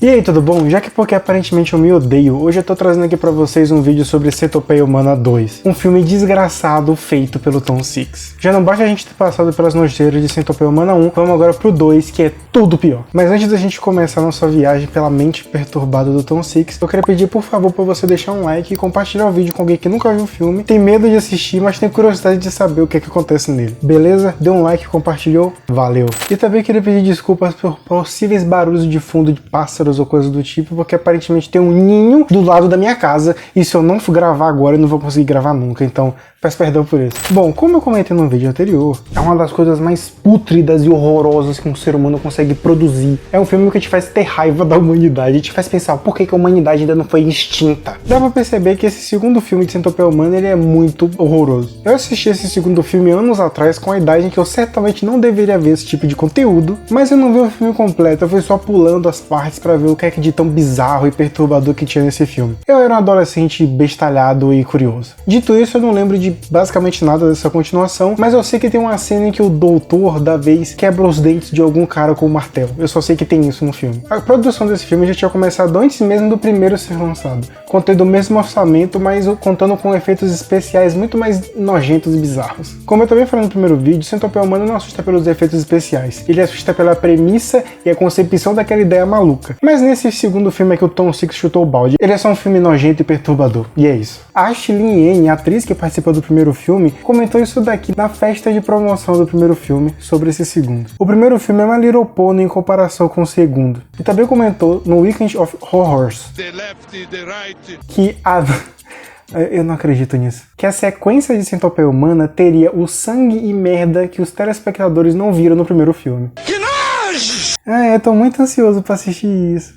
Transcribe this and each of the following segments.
E aí, tudo bom? Já que porque aparentemente eu me odeio, hoje eu tô trazendo aqui pra vocês um vídeo sobre Centopeia Humana 2, um filme desgraçado feito pelo Tom Six. Já não basta a gente ter passado pelas nojeiras de Centopeia Humana 1, vamos agora pro 2, que é tudo pior. Mas antes da gente começar a nossa viagem pela mente perturbada do Tom Six, eu queria pedir por favor pra você deixar um like e compartilhar o vídeo com alguém que nunca viu o filme, tem medo de assistir, mas tem curiosidade de saber o que é que acontece nele. Beleza? Dê um like, compartilhou, valeu! E também queria pedir desculpas por possíveis barulhos de fundo de pássaros ou coisa do tipo, porque aparentemente tem um ninho do lado da minha casa, e se eu não for gravar agora, eu não vou conseguir gravar nunca, então peço perdão por isso. Bom, como eu comentei no vídeo anterior, é uma das coisas mais pútridas e horrorosas que um ser humano consegue produzir. É um filme que te faz ter raiva da humanidade, te faz pensar por que a humanidade ainda não foi extinta. Dá pra perceber que esse segundo filme de Centopeia Humana, ele é muito horroroso. Eu assisti esse segundo filme anos atrás, com a idade em que eu certamente não deveria ver esse tipo de conteúdo, mas eu não vi o filme completo, eu fui só pulando as partes pra ver o que é que de tão bizarro e perturbador que tinha nesse filme. Eu era um adolescente bestalhado e curioso. Dito isso, eu não lembro de basicamente nada dessa continuação, mas eu sei que tem uma cena em que o doutor da vez quebra os dentes de algum cara com um martelo. Eu só sei que tem isso no filme. A produção desse filme já tinha começado antes mesmo do primeiro ser lançado, contendo o mesmo orçamento, mas contando com efeitos especiais muito mais nojentos e bizarros. Como eu também falei no primeiro vídeo, Centopeia Humana não assusta pelos efeitos especiais, ele assusta pela premissa e a concepção daquela ideia maluca. Mas nesse segundo filme é que o Tom Six chutou o balde. Ele é só um filme nojento e perturbador, e é isso. A Ashley Yen, a atriz que participou do primeiro filme, comentou isso daqui na festa de promoção do primeiro filme sobre esse segundo. O primeiro filme é uma Little Pony em comparação com o segundo. E também comentou no Weekend of Horrors que a... Eu não acredito nisso. Que a sequência de Centopeia Humana teria o sangue e merda que os telespectadores não viram no primeiro filme. Que nojo! Eu tô muito ansioso pra assistir isso.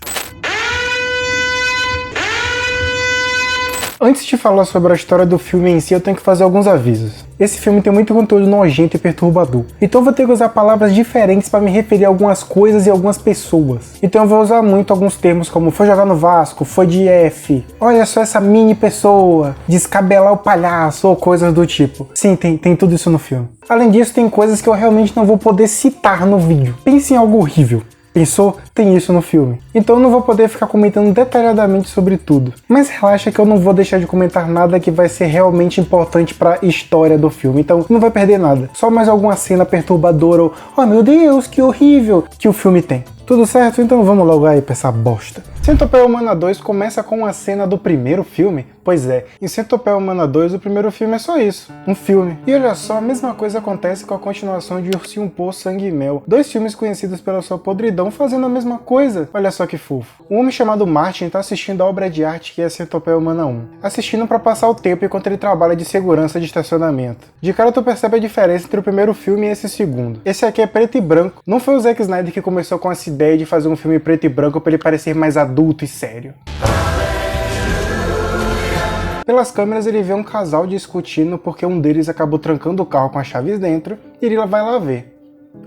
Antes de falar sobre a história do filme em si, eu tenho que fazer alguns avisos. Esse filme tem muito conteúdo nojento e perturbador, então eu vou ter que usar palavras diferentes para me referir a algumas coisas e algumas pessoas. Então eu vou usar muito alguns termos como foi jogar no Vasco, foi de F, olha só essa mini pessoa, descabelar o palhaço ou coisas do tipo. Sim, tem tudo isso no filme. Além disso, tem coisas que eu realmente não vou poder citar no vídeo. Pense em algo horrível. Pensou? Tem isso no filme. Então eu não vou poder ficar comentando detalhadamente sobre tudo. Mas relaxa que eu não vou deixar de comentar nada que vai ser realmente importante para a história do filme. Então não vai perder nada. Só mais alguma cena perturbadora ou oh meu Deus, que horrível que o filme tem. Tudo certo? Então vamos logo aí pra essa bosta. Centopeia Humana 2 começa com uma cena do primeiro filme? Pois é, em Centopeia Humana 2 o primeiro filme é só isso, um filme. E olha só, a mesma coisa acontece com a continuação de Ursinho Poo Sangue e Mel. Dois filmes conhecidos pela sua podridão fazendo a mesma coisa. Olha só que fofo. Um homem chamado Martin tá assistindo a obra de arte que é Centopeia Humana 1. Assistindo pra passar o tempo enquanto ele trabalha de segurança de estacionamento. De cara tu percebe a diferença entre o primeiro filme e esse segundo. Esse aqui é preto e branco. Não foi o Zack Snyder que começou com essa ideia de fazer um filme preto e branco pra ele parecer mais adulto e sério. Pelas câmeras ele vê um casal discutindo porque um deles acabou trancando o carro com as chaves dentro e ele vai lá ver,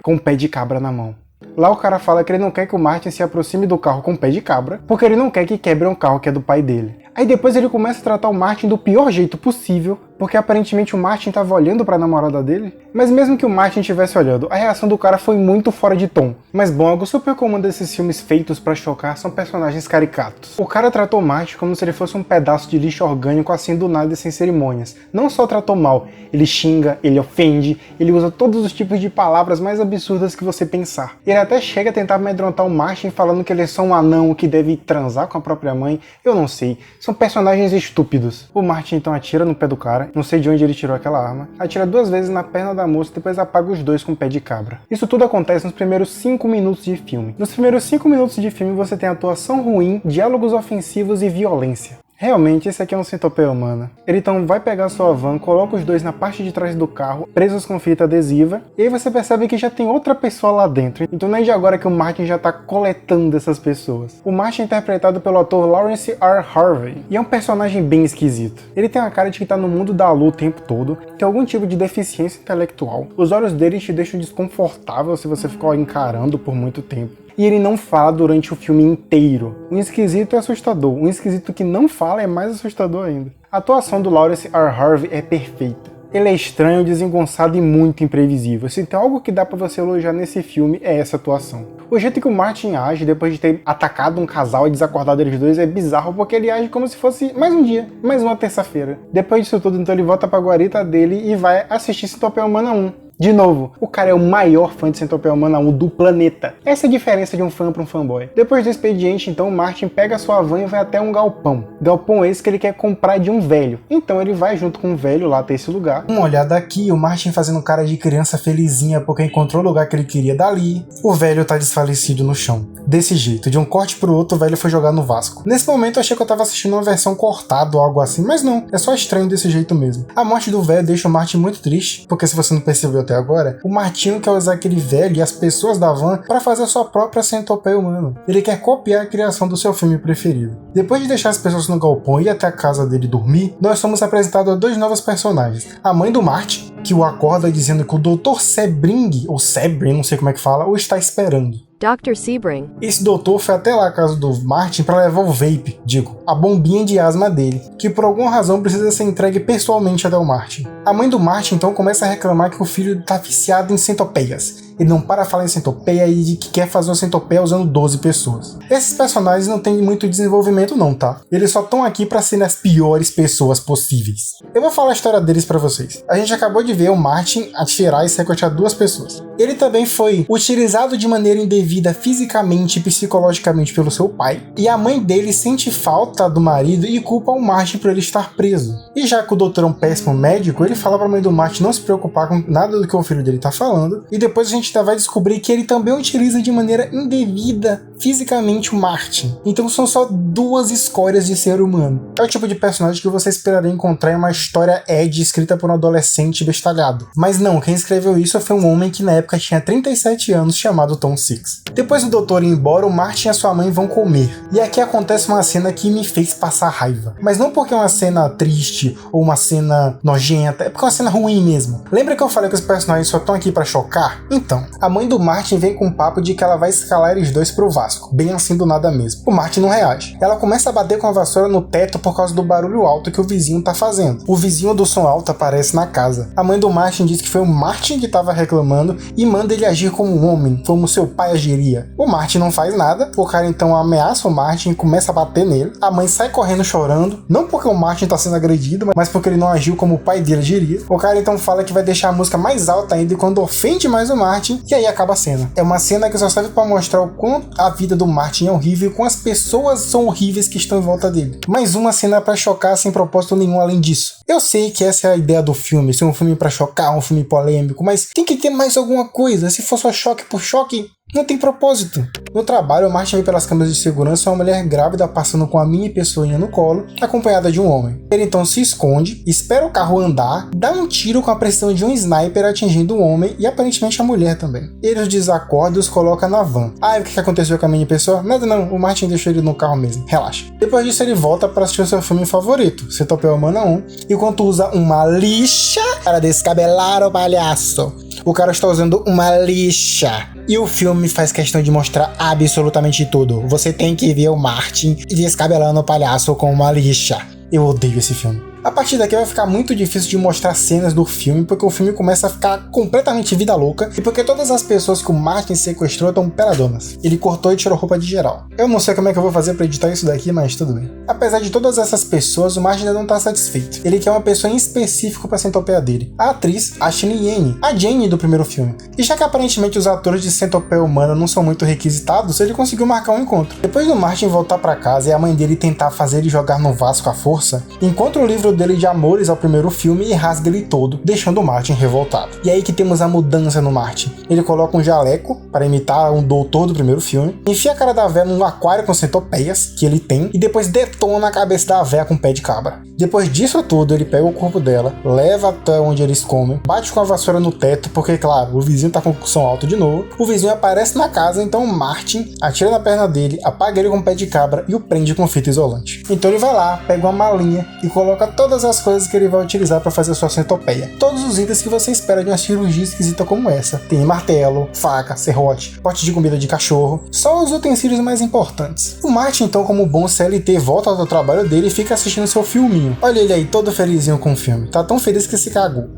com um pé de cabra na mão. Lá o cara fala que ele não quer que o Martin se aproxime do carro com um pé de cabra, porque ele não quer que quebre um carro que é do pai dele. Aí depois ele começa a tratar o Martin do pior jeito possível, porque aparentemente o Martin estava olhando para a namorada dele. Mas mesmo que o Martin estivesse olhando, a reação do cara foi muito fora de tom. Mas bom, algo super comum desses filmes feitos para chocar são personagens caricatos. O cara tratou o Martin como se ele fosse um pedaço de lixo orgânico assim do nada e sem cerimônias. Não só tratou mal, ele xinga, ele ofende, ele usa todos os tipos de palavras mais absurdas que você pensar. Ele até chega a tentar amedrontar o Martin falando que ele é só um anão que deve transar com a própria mãe. Eu não sei. São personagens estúpidos. O Martin então atira no pé do cara, não sei de onde ele tirou aquela arma, atira 2 vezes na perna da moça e depois apaga os dois com o pé de cabra. Isso tudo acontece nos primeiros 5 minutos de filme. Nos primeiros 5 minutos de filme você tem atuação ruim, diálogos ofensivos e violência. Realmente, esse aqui é um Centopeia Humana. Ele então vai pegar sua van, coloca os dois na parte de trás do carro, presos com fita adesiva, e aí você percebe que já tem outra pessoa lá dentro. Então não é de agora que o Martin já tá coletando essas pessoas. O Martin é interpretado pelo ator Lawrence R. Harvey, e é um personagem bem esquisito. Ele tem a cara de que tá no mundo da lua o tempo todo, tem algum tipo de deficiência intelectual, os olhos dele te deixam desconfortável se você ficar encarando por muito tempo. E ele não fala durante o filme inteiro. Um esquisito é assustador, um esquisito que não fala é mais assustador ainda. A atuação do Lawrence R. Harvey é perfeita. Ele é estranho, desengonçado e muito imprevisível. Se tem algo que dá pra você elogiar nesse filme é essa atuação. O jeito que o Martin age depois de ter atacado um casal e desacordado eles dois é bizarro, porque ele age como se fosse mais um dia, mais uma terça-feira. Depois disso tudo, então ele volta pra guarita dele e vai assistir Centopeia Humana 1. De novo, o cara é o maior fã de Centopeia Humana 1 do planeta. Essa é a diferença de um fã para um fanboy. Depois do expediente, então, o Martin pega sua van e vai até um galpão. Galpão esse que ele quer comprar de um velho. Então ele vai junto com o velho lá até esse lugar. Uma olhada aqui, o Martin fazendo cara de criança felizinha porque encontrou o lugar que ele queria dali. O velho tá desfalecido no chão. Desse jeito, de um corte pro outro, o velho foi jogar no Vasco. Nesse momento eu achei que eu tava assistindo uma versão cortada ou algo assim, mas não, é só estranho desse jeito mesmo. A morte do velho deixa o Martin muito triste, porque se você não percebeu até agora, o Martinho quer usar aquele velho e as pessoas da van para fazer a sua própria centopeia humana. Ele quer copiar a criação do seu filme preferido. Depois de deixar as pessoas no galpão e ir até a casa dele dormir, nós somos apresentados a dois novos personagens. A mãe do Martin, que o acorda dizendo que o Dr. Sebring, ou Sebring, não sei como é que fala, o está esperando. Dr. Sebring. Esse doutor foi até lá a casa do Martin para levar o vape, a bombinha de asma dele, que por alguma razão precisa ser entregue pessoalmente até o Martin. A mãe do Martin então começa a reclamar que o filho está viciado em centopeias. Ele não para de falar em centopeia e de que quer fazer uma centopeia usando 12 pessoas. Esses personagens não têm muito desenvolvimento não, tá? Eles só estão aqui para serem as piores pessoas possíveis. Eu vou falar a história deles para vocês. A gente acabou de ver o Martin atirar e sequestrar duas pessoas. Ele também foi utilizado de maneira indevida fisicamente e psicologicamente pelo seu pai. E a mãe dele sente falta do marido e culpa o Martin por ele estar preso. E já que o doutor é um péssimo médico, ele fala para a mãe do Martin não se preocupar com nada do que o filho dele tá falando. E depois a gente vai descobrir que ele também utiliza de maneira indevida fisicamente o Martin. Então são só duas escórias de ser humano. É o tipo de personagem que você esperaria encontrar em uma história Ed escrita por um adolescente bestalhado. Mas não, quem escreveu isso foi um homem que na época tinha 37 anos chamado Tom Six. Depois do doutor ir embora, o Martin e a sua mãe vão comer. E aqui acontece uma cena que me fez passar raiva. Mas não porque é uma cena triste ou uma cena nojenta, é porque é uma cena ruim mesmo. Lembra que eu falei que os personagens só estão aqui pra chocar? Então, a mãe do Martin vem com um papo de que ela vai escalar eles dois pro Vasco, bem assim do nada mesmo. O Martin não reage. Ela começa a bater com a vassoura no teto por causa do barulho alto que o vizinho tá fazendo. O vizinho do som alto aparece na casa. A mãe do Martin diz que foi o Martin que tava reclamando e manda ele agir como um homem, como seu pai agiria. O Martin não faz nada, o cara então ameaça o Martin e começa a bater nele. A mãe sai correndo chorando, não porque o Martin tá sendo agredido, mas porque ele não agiu como o pai dele agiria. O cara então fala que vai deixar a música mais alta ainda e quando ofende mais o Martin, e aí acaba a cena. É uma cena que só serve pra mostrar o quanto a vida do Martin é horrível e como as pessoas são horríveis que estão em volta dele. Mais uma cena pra chocar sem propósito nenhum além disso. Eu sei que essa é a ideia do filme, ser um filme pra chocar, um filme polêmico, mas tem que ter mais alguma coisa. Se for só choque por choque, não tem propósito. No trabalho, o Martin vê pelas câmeras de segurança uma mulher grávida passando com a mini pessoinha no colo, acompanhada de um homem. Ele então se esconde, espera o carro andar, dá um tiro com a precisão de um sniper atingindo o homem e aparentemente a mulher também. Ele os desacorda e os coloca na van. Ah, e o que aconteceu com a mini pessoa? Nada não, o Martin deixou ele no carro mesmo, relaxa. Depois disso ele volta para assistir o seu filme favorito, Centopeia Humana 1, enquanto usa uma lixa para descabelar o palhaço. O cara está usando uma lixa. E o filme faz questão de mostrar absolutamente tudo. Você tem que ver o Martin descabelando o palhaço com uma lixa. Eu odeio esse filme. A partir daqui vai ficar muito difícil de mostrar cenas do filme, porque o filme começa a ficar completamente vida louca e porque todas as pessoas que o Martin sequestrou estão peladonas. Ele cortou e tirou roupa de geral. Eu não sei como é que eu vou fazer pra editar isso daqui, mas tudo bem. Apesar de todas essas pessoas, o Martin ainda não tá satisfeito. Ele quer uma pessoa em específico pra centopeia dele. A atriz Ashley Yenny, a Jane do primeiro filme. E já que aparentemente os atores de Centopeia Humana não são muito requisitados, ele conseguiu marcar um encontro. Depois do Martin voltar pra casa e a mãe dele tentar fazer ele jogar no Vasco à força, encontra o livro dele de amores ao primeiro filme e rasga ele todo, deixando o Martin revoltado. E aí que temos a mudança no Martin. Ele coloca um jaleco para imitar um doutor do primeiro filme, enfia a cara da véia num aquário com centopeias que ele tem e depois detona a cabeça da véia com pé de cabra. Depois disso tudo, ele pega o corpo dela, leva até onde eles comem, bate com a vassoura no teto, porque claro, o vizinho tá com som alto de novo. O vizinho aparece na casa, então o Martin atira na perna dele, apaga ele com pé de cabra e o prende com fita isolante. Então ele vai lá, pega uma malinha e coloca todo todas as coisas que ele vai utilizar para fazer sua centopeia. Todos os itens que você espera de uma cirurgia esquisita como essa. Tem martelo, faca, serrote, pote de comida de cachorro, só os utensílios mais importantes. O Martin, então, como bom CLT, volta ao trabalho dele e fica assistindo seu filminho. Olha ele aí, todo felizinho com o filme. Tá tão feliz que se cagou.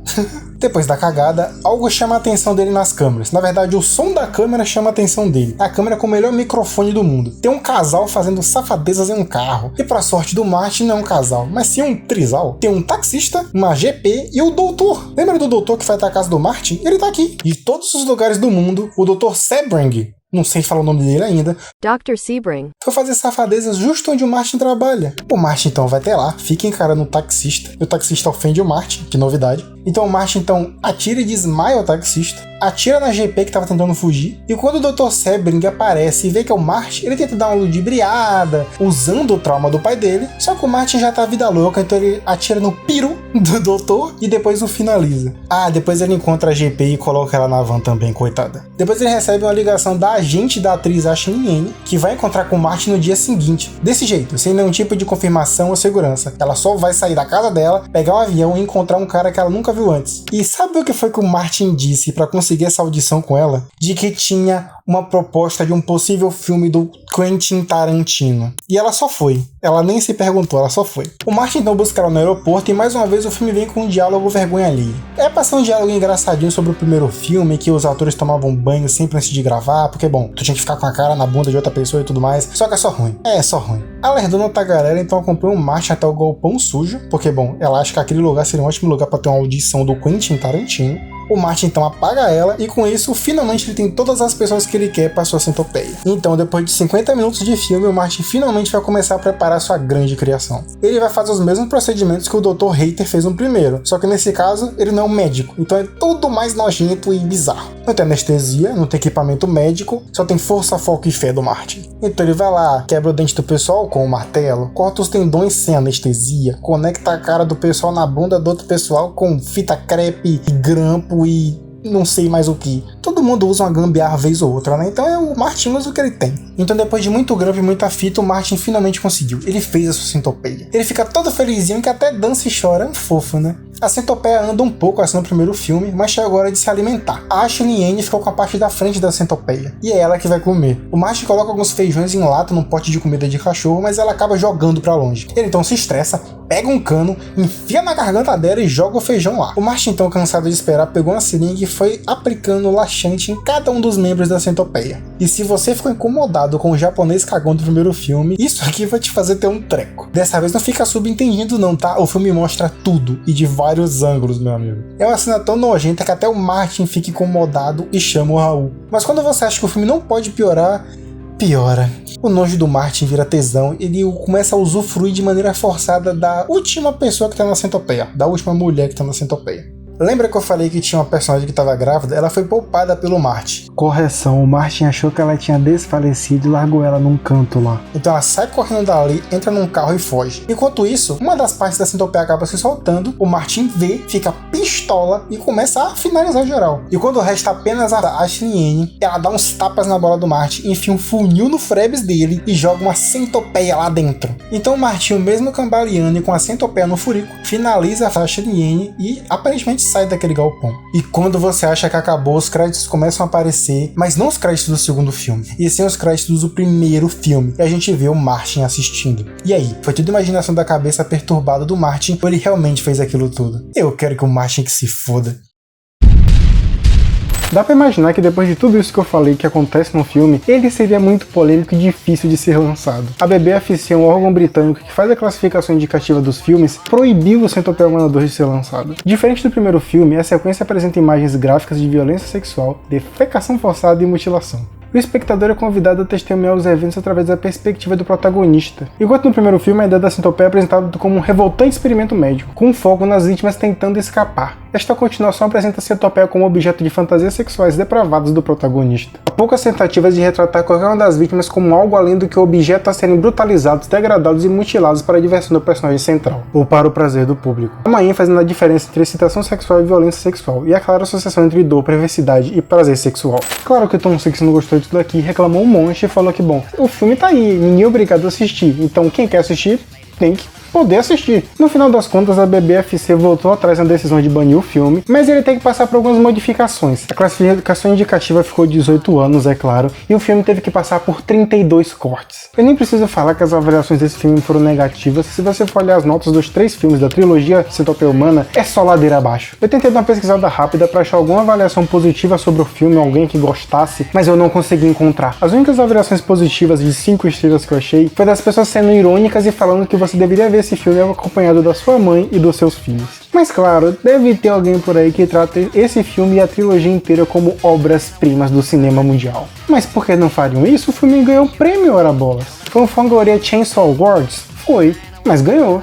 Depois da cagada, algo chama a atenção dele nas câmeras. Na verdade, o som da câmera chama a atenção dele. A câmera com o melhor microfone do mundo. Tem um casal fazendo safadezas em um carro. E pra sorte do Martin, não é um casal, mas sim um trisal. Tem um taxista, uma GP e o doutor. Lembra do doutor que foi até a casa do Martin? Ele tá aqui. De todos os lugares do mundo, o Dr. Sebring, não sei falar o nome dele ainda, Dr. Sebring, foi fazer safadezas justo onde o Martin trabalha. O Martin então vai até lá, fica encarando o taxista, e o taxista ofende o Martin, que novidade. Então o Martin então atira e desmaia o taxista, atira na GP que tava tentando fugir, e quando o Dr. Sebring aparece e vê que é o Martin, ele tenta dar uma ludibriada, usando o trauma do pai dele, só que o Martin já tá vida louca, então ele atira no peru do doutor e depois o finaliza. Ah, depois ele encontra a GP e coloca ela na van também, coitada. Depois ele recebe uma ligação da agente da atriz Ashley Yenny, que vai encontrar com o Martin no dia seguinte. Desse jeito, sem nenhum tipo de confirmação ou segurança. Ela só vai sair da casa dela, pegar um avião e encontrar um cara que ela nunca viu antes. E sabe o que foi que o Martin disse para conseguir essa audição com ela? De que tinha uma proposta de um possível filme do Quentin Tarantino. E ela só foi. Ela nem se perguntou, ela só foi. O Martin então busca ela no aeroporto e mais uma vez o filme vem com um diálogo vergonha alheia. É passar um diálogo engraçadinho sobre o primeiro filme, que os atores tomavam banho sempre antes de gravar, porque bom, tu tinha que ficar com a cara na bunda de outra pessoa e tudo mais, só que é só ruim. É só ruim. A lerdona Tagarela então acompanha o Martin até o galpão sujo, porque bom, ela acha que aquele lugar seria um ótimo lugar para ter uma audição do Quentin Tarantino. O Martin então apaga ela e com isso finalmente ele tem todas as pessoas que ele quer para sua centopeia. Então depois de 50 minutos de filme, o Martin finalmente vai começar a preparar sua grande criação. Ele vai fazer os mesmos procedimentos que o Dr. Hater fez no primeiro, só que nesse caso ele não é um médico, então é tudo mais nojento e bizarro. Não tem anestesia, não tem equipamento médico, só tem força, foco e fé do Martin. Então ele vai lá, quebra o dente do pessoal com o martelo, corta os tendões sem anestesia, conecta a cara do pessoal na bunda do outro pessoal com fita crepe e grampo e não sei mais o que. Todo mundo usa uma gambiarra vez ou outra, né? Então o Martin usa o que ele tem. Então depois de muito grampo e muita fita, o Martin finalmente conseguiu. Ele fez a sua centopeia. Ele fica todo felizinho que até dança e chora. É um fofo, né? A centopeia anda um pouco assim no primeiro filme, mas chega agora de se alimentar. A Ashley Yenny ficou com a parte da frente da centopeia, e é ela que vai comer. O Martin coloca alguns feijões em lata num pote de comida de cachorro, mas ela acaba jogando pra longe. Ele então se estressa, pega um cano, enfia na garganta dela e joga o feijão lá. O Martin então, cansado de esperar, pegou uma seringa e foi aplicando laxante em cada um dos membros da centopeia. E se você ficou incomodado com o japonês cagão do primeiro filme, isso aqui vai te fazer ter um treco. Dessa vez não fica subentendido não, tá? O filme mostra tudo e de vários ângulos, meu amigo. É uma cena tão nojenta que até o Martin fica incomodado e chama o Raul. Mas quando você acha que o filme não pode piorar, piora. O nojo do Martin vira tesão, ele começa a usufruir de maneira forçada da última pessoa que tá na centopeia, da última mulher que tá na centopeia. Lembra que eu falei que tinha uma personagem que estava grávida? Ela foi poupada pelo Martin. Correção, o Martin achou que ela tinha desfalecido e largou ela num canto lá. Então ela sai correndo dali, entra num carro e foge. Enquanto isso, uma das partes da centopeia acaba se soltando, o Martin vê, fica pistola e começa a finalizar geral. E quando resta apenas a Ashley Yenny, ela dá uns tapas na bola do Martin, enfia um funil no frebes dele e joga uma centopeia lá dentro. Então o Martin, mesmo cambaleando e com a centopeia no furico, finaliza a Ashley Yenny e aparentemente sai daquele galpão. E quando você acha que acabou, os créditos começam a aparecer, mas não os créditos do segundo filme, e sim os créditos do primeiro filme, e a gente vê o Martin assistindo. E aí, foi tudo imaginação da cabeça perturbada do Martin, ou ele realmente fez aquilo tudo? Eu quero que o Martin que se foda. Dá pra imaginar que depois de tudo isso que eu falei que acontece no filme, ele seria muito polêmico e difícil de ser lançado. A BBFC, um órgão britânico que faz a classificação indicativa dos filmes, proibiu o Centopeia Humana 2 de ser lançado. Diferente do primeiro filme, a sequência apresenta imagens gráficas de violência sexual, defecação forçada e mutilação. O espectador é convidado a testemunhar os eventos através da perspectiva do protagonista. Enquanto no primeiro filme a ideia da centopeia é apresentada como um revoltante experimento médico, com foco nas vítimas tentando escapar. Esta continuação apresenta a centopeia como objeto de fantasias sexuais depravadas do protagonista. Há poucas tentativas de retratar qualquer uma das vítimas como algo além do que o objeto a serem brutalizados, degradados e mutilados para a diversão do personagem central, ou para o prazer do público. Há uma ênfase na diferença entre excitação sexual e violência sexual, e a clara associação entre dor, perversidade e prazer sexual. Claro que o Tom Six não gostou disso daqui, reclamou um monte e falou que, bom, o filme tá aí, ninguém é obrigado a assistir, então quem quer assistir tem que poder assistir. No final das contas, a BBFC voltou atrás na decisão de banir o filme, mas ele tem que passar por algumas modificações. A classificação indicativa ficou 18 anos, é claro, e o filme teve que passar por 32 cortes. Eu nem preciso falar que as avaliações desse filme foram negativas. Se você for olhar as notas dos 3 filmes da trilogia Centopeia Humana, é só ladeira abaixo. Eu tentei dar uma pesquisada rápida pra achar alguma avaliação positiva sobre o filme, alguém que gostasse, mas eu não consegui encontrar. As únicas avaliações positivas de 5 estrelas que eu achei foi das pessoas sendo irônicas e falando que você deveria ver esse filme acompanhado da sua mãe e dos seus filhos. Mas claro, deve ter alguém por aí que trata esse filme e a trilogia inteira como obras-primas do cinema mundial. Mas por que não fariam isso? O filme ganhou um prêmio, ora bolas. Foi um Fangoria Chainsaw Awards? Foi, mas ganhou.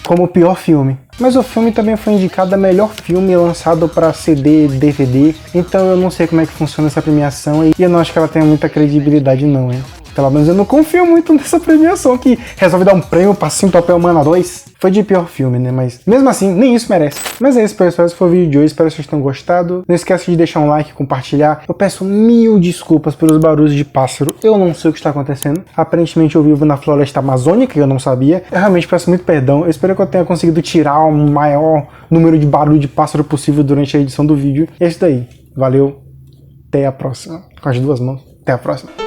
Como o pior filme. Mas o filme também foi indicado a melhor filme lançado para CD e DVD, então eu não sei como é que funciona essa premiação e eu não acho que ela tenha muita credibilidade não, hein. Pelo menos eu não confio muito nessa premiação que resolve dar um prêmio pra Centopeia Humana 2. Foi de pior filme, né? Mas mesmo assim, nem isso merece. Mas é isso, pessoal. Esse foi o vídeo de hoje. Espero que vocês tenham gostado. Não esqueça de deixar um like, compartilhar. Eu peço 1000 desculpas pelos barulhos de pássaro. Eu não sei o que está acontecendo. Aparentemente eu vivo na floresta amazônica e eu não sabia. Eu realmente peço muito perdão. Eu espero que eu tenha conseguido tirar o maior número de barulho de pássaro possível durante a edição do vídeo. É isso daí. Valeu. Até a próxima. Com as duas mãos. Até a próxima.